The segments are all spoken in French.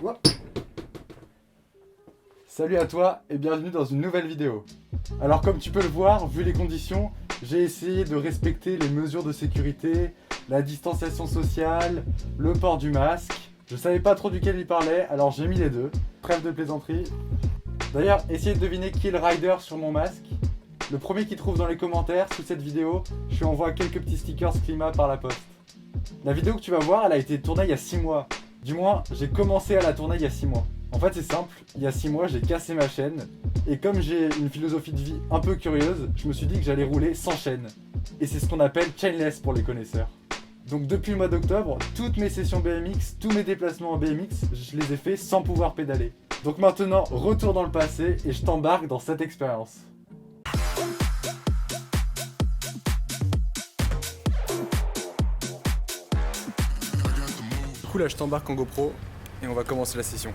Ouah. Salut à toi et bienvenue dans une nouvelle vidéo. Alors comme tu peux le voir, vu les conditions, j'ai essayé de respecter les mesures de sécurité, la distanciation sociale, le port du masque. Je savais pas trop duquel il parlait, alors j'ai mis les deux. Trêve de plaisanterie. D'ailleurs, essayez de deviner qui est le rider sur mon masque. Le premier qui trouve dans les commentaires sous cette vidéo, je lui envoie quelques petits stickers climat par la poste. La vidéo que tu vas voir, elle a été tournée il y a 6 mois. Du moins, j'ai commencé à la tourner il y a 6 mois. En fait, c'est simple, il y a 6 mois, j'ai cassé ma chaîne. Et comme j'ai une philosophie de vie un peu curieuse, je me suis dit que j'allais rouler sans chaîne. Et c'est ce qu'on appelle chainless pour les connaisseurs. Donc depuis le mois d'octobre, toutes mes sessions BMX, tous mes déplacements en BMX, je les ai faits sans pouvoir pédaler. Donc maintenant, retour dans le passé et je t'embarque dans cette expérience. Du coup là je t'embarque en GoPro et on va commencer la session.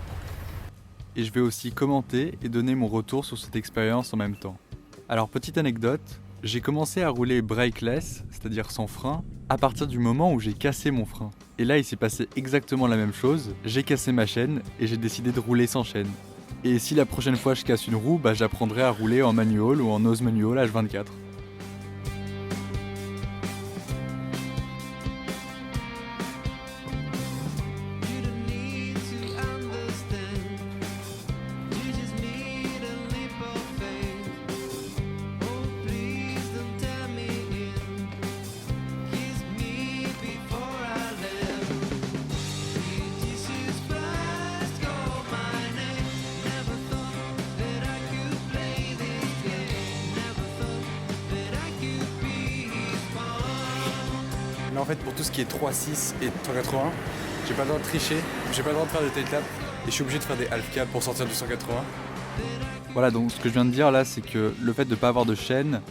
Et je vais aussi commenter et donner mon retour sur cette expérience en même temps. Alors petite anecdote, j'ai commencé à rouler brakeless, c'est-à-dire sans frein, à partir du moment où j'ai cassé mon frein. Et là il s'est passé exactement la même chose, j'ai cassé ma chaîne et j'ai décidé de rouler sans chaîne. Et si la prochaine fois je casse une roue, j'apprendrai à rouler en manual ou en nose manual H24. Là en fait pour tout ce qui est 3.6 et 380, j'ai pas le droit de tricher, j'ai pas le droit de faire des tail taps et je suis obligé de faire des half caps pour sortir du 180. Voilà, donc ce que je viens de dire là, c'est que le fait de pas avoir de chaîne,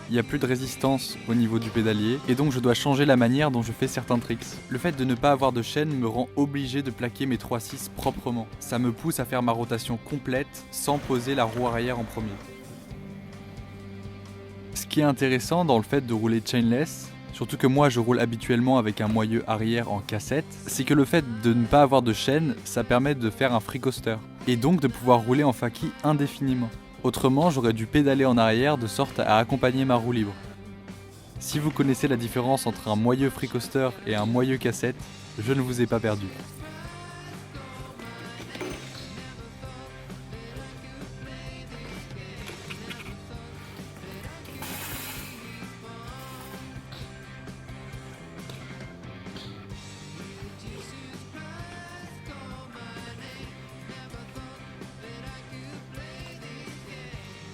il n'y a plus de résistance au niveau du pédalier et donc je dois changer la manière dont je fais certains tricks. Le fait de ne pas avoir de chaîne me rend obligé de plaquer mes 3.6 proprement. Ça me pousse à faire ma rotation complète sans poser la roue arrière en premier. Ce qui est intéressant dans le fait de rouler chainless, surtout que moi je roule habituellement avec un moyeu arrière en cassette, c'est que le fait de ne pas avoir de chaîne, ça permet de faire un free coaster et donc de pouvoir rouler en fakie indéfiniment. Autrement, j'aurais dû pédaler en arrière de sorte à accompagner ma roue libre. Si vous connaissez la différence entre un moyeu free coaster et un moyeu cassette, je ne vous ai pas perdu.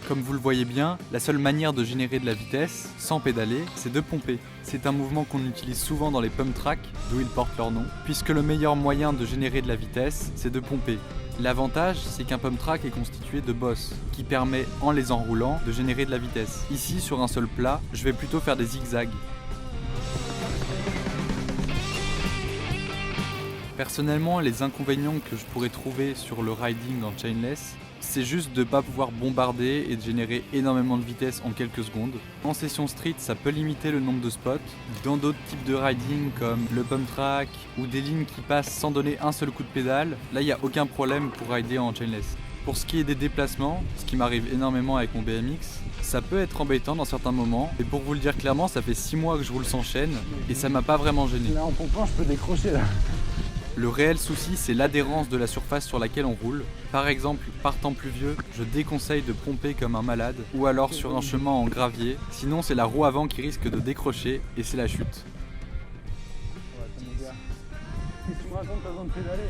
Comme vous le voyez bien, la seule manière de générer de la vitesse, sans pédaler, c'est de pomper. C'est un mouvement qu'on utilise souvent dans les pump tracks, d'où ils portent leur nom, puisque le meilleur moyen de générer de la vitesse, c'est de pomper. L'avantage, c'est qu'un pump track est constitué de bosses, qui permet, en les enroulant, de générer de la vitesse. Ici, sur un seul plat, je vais plutôt faire des zigzags. Personnellement, les inconvénients que je pourrais trouver sur le riding en chainless, c'est juste de ne pas pouvoir bombarder et de générer énormément de vitesse en quelques secondes. En session street, ça peut limiter le nombre de spots. Dans d'autres types de riding comme le pump track ou des lignes qui passent sans donner un seul coup de pédale, là il n'y a aucun problème pour rider en chainless. Pour ce qui est des déplacements, ce qui m'arrive énormément avec mon BMX, ça peut être embêtant dans certains moments. Et pour vous le dire clairement, ça fait 6 mois que je roule sans chaîne et ça m'a pas vraiment gêné. Là en pompant, je peux décrocher là. Le réel souci, c'est l'adhérence de la surface sur laquelle on roule. Par exemple, par temps pluvieux, je déconseille de pomper comme un malade, ou alors sur un chemin en gravier, sinon c'est la roue avant qui risque de décrocher et c'est la chute. Ouais, mon gars. Tu me racontes ta zone pédalée.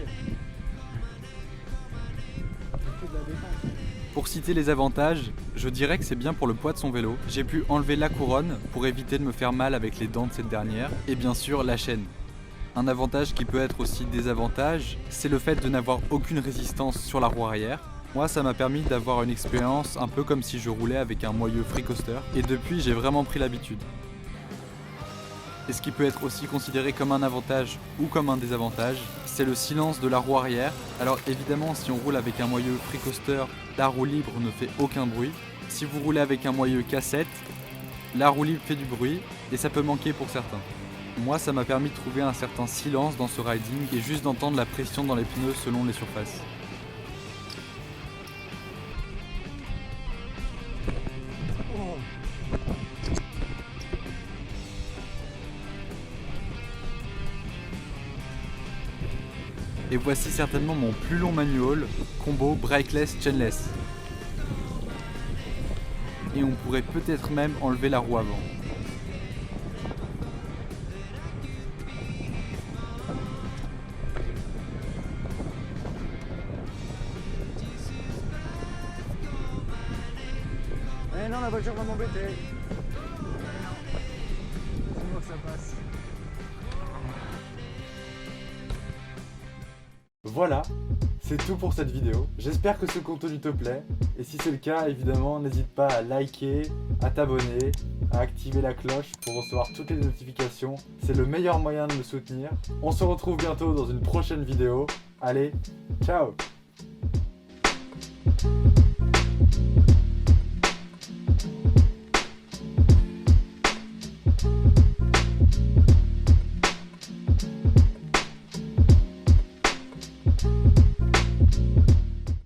C'est de la défense. Pour citer les avantages, je dirais que c'est bien pour le poids de son vélo. J'ai pu enlever la couronne pour éviter de me faire mal avec les dents de cette dernière, et bien sûr la chaîne. Un avantage qui peut être aussi désavantage, c'est le fait de n'avoir aucune résistance sur la roue arrière. Moi, ça m'a permis d'avoir une expérience un peu comme si je roulais avec un moyeu free coaster, et depuis j'ai vraiment pris l'habitude. Et ce qui peut être aussi considéré comme un avantage ou comme un désavantage, c'est le silence de la roue arrière. Alors évidemment, si on roule avec un moyeu free coaster, la roue libre ne fait aucun bruit. Si vous roulez avec un moyeu cassette, la roue libre fait du bruit et ça peut manquer pour certains. Moi, ça m'a permis de trouver un certain silence dans ce riding et juste d'entendre la pression dans les pneus selon les surfaces. Et voici certainement mon plus long manual, combo brakeless chainless. Et on pourrait peut-être même enlever la roue avant. Eh non, la voiture va m'embêter. C'est moi que ça passe. Voilà, c'est tout pour cette vidéo. J'espère que ce contenu te plaît. Et si c'est le cas, évidemment, n'hésite pas à liker, à t'abonner, à activer la cloche pour recevoir toutes les notifications. C'est le meilleur moyen de me soutenir. On se retrouve bientôt dans une prochaine vidéo. Allez, ciao!